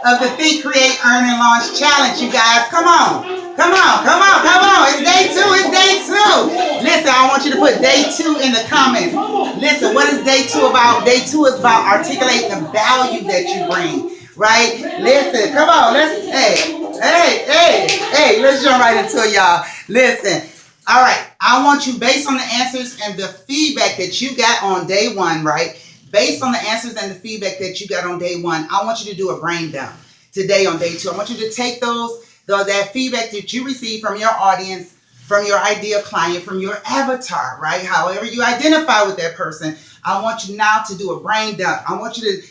of the Think, Create, Earn, and Launch Challenge, you guys. Come on. Come on, come on, come on. It's day two. It's day two. Listen, I want you to put day two in the comments. Listen, what is day two about? Day two is about articulating the value that you bring, right? Listen, come on. Let's jump right into it, y'all. Listen. All right. I want you, based on the answers and the feedback that you got on day one, right? Based on the answers and the feedback that you got on day one, I want you to do a brain dump today on day two. I want you to take that feedback that you receive from your audience, from your ideal client, from your avatar, right? However you identify with that person, I want you now to do a brain dump. I want you to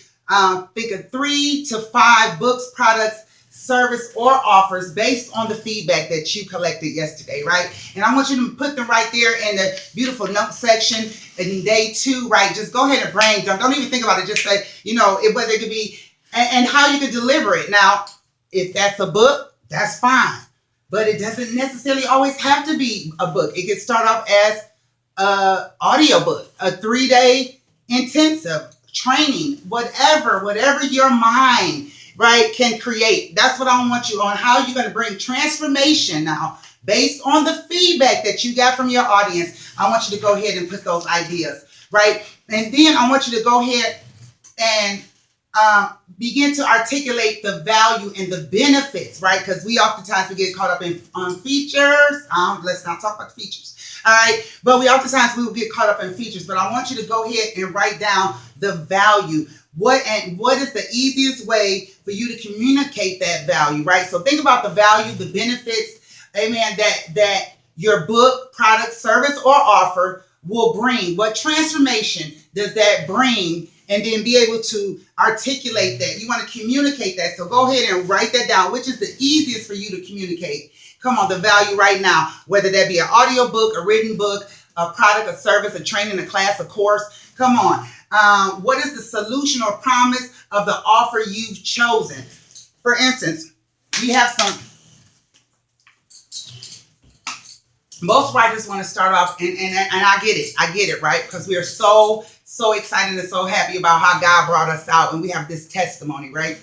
think of 3 to 5 books, products, service, or offers based on the feedback that you collected yesterday, right? And I want you to put them right there in the beautiful note section in day two, right? Just go ahead and brain dump. Don't even think about it. Just say, whether it could be and how you could deliver it. Now, if that's a book, that's fine. But it doesn't necessarily always have to be a book. It could start off as an audio book, a 3-day intensive training, whatever your mind, right, can create. That's what I want you on, how you're going to bring transformation now based on the feedback that you got from your audience. I want you to go ahead and put those ideas, right? And then I want you to go ahead and begin to articulate the value and the benefits, right? Because we get caught up in features. Let's not talk about features, all right? But we will get caught up in features. But I want you to go ahead and write down the value. What is the easiest way for you to communicate that value, right? So think about the value, the benefits, amen, that your book, product, service, or offer will bring. What transformation does that bring? And then be able to articulate that. You want to communicate that. So go ahead and write that down. Which is the easiest for you to communicate? Come on, the value right now. Whether that be an audio book, a written book, a product, a service, a training, a class, a course. Come on. What is the solution or promise of the offer you've chosen? For instance, we have most writers want to start off, and I get it, right? Because we are so excited and so happy about how God brought us out, and we have this testimony, right?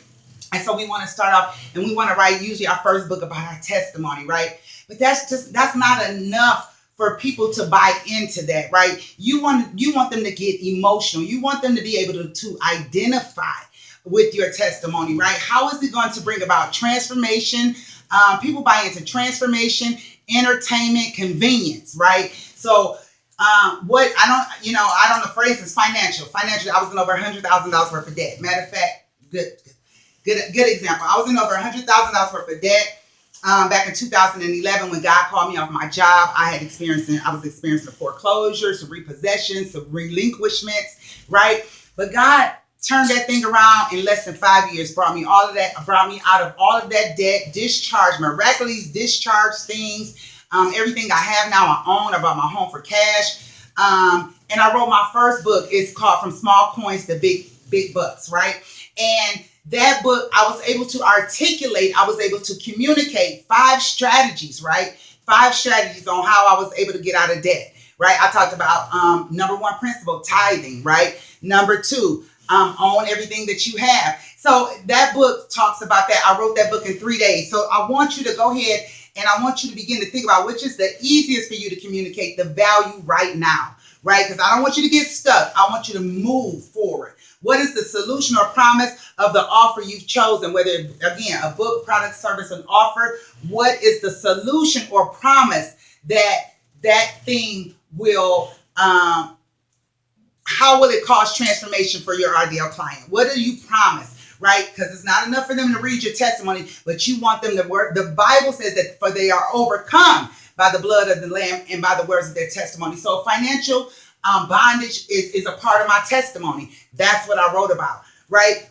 And so we want to start off, and we want to write usually our first book about our testimony, right? But that's not enough for people to buy into that, right? You want them to get emotional. You want them to be able to identify with your testimony, right? How is it going to bring about transformation? People buy into transformation, entertainment, convenience, right? So I don't know, for instance, financial, I was in over $100,000 worth of debt. Matter of fact, good example. I was in over $100,000 worth of debt. Back in 2011, when God called me off my job, I was experiencing foreclosures, some repossessions, some relinquishments, right? But God turned that thing around in less than 5 years, brought me out of all of that debt, miraculously discharged things. Everything I have now, I own. I bought my home for cash. And I wrote my first book. It's called From Small Coins to Big Bucks, right? And that book, I was able to communicate 5 strategies, right? 5 strategies on how I was able to get out of debt, right? I talked about number 1 principle, tithing, right? Number 2, own everything that you have. So that book talks about that. I wrote that book in 3 days. So I want you to go ahead and I want you to begin to think about which is the easiest for you to communicate the value right now, right? Because I don't want you to get stuck. I want you to move forward. What is the solution or promise of the offer you've chosen? Whether, again, a book, product, service, and offer, what is the solution or promise that thing will, how will it cause transformation for your ideal client? What do you promise? Right? Because it's not enough for them to read your testimony, but you want them to work. The Bible says that for they are overcome by the blood of the Lamb and by the words of their testimony. So financial bondage is a part of my testimony. That's what I wrote about, right?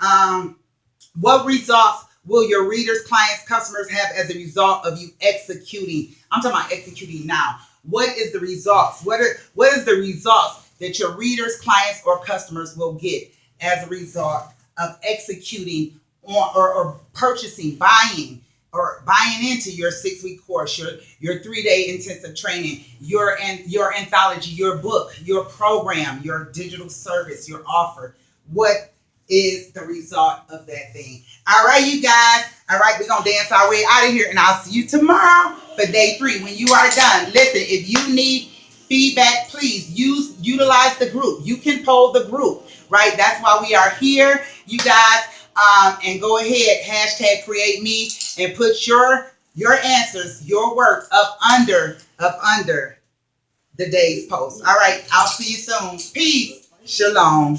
What results will your readers, clients, customers have as a result of you executing? I'm talking about executing now. What is the results? What is the results that your readers, clients, or customers will get as a result of executing or purchasing, buying into your 6-week course, your 3-day intensive training, your anthology, your book, your program, your digital service, your offer? What is the result of that thing. All right, you guys. All right, we're going to dance our way out of here, and I'll see you tomorrow for day 3. When you are done, listen, if you need feedback, please utilize the group. You can poll the group, right? That's why we are here, you guys. And go ahead, hashtag create me, and put your answers, your work up under the day's post. All right, I'll see you soon. Peace. Shalom.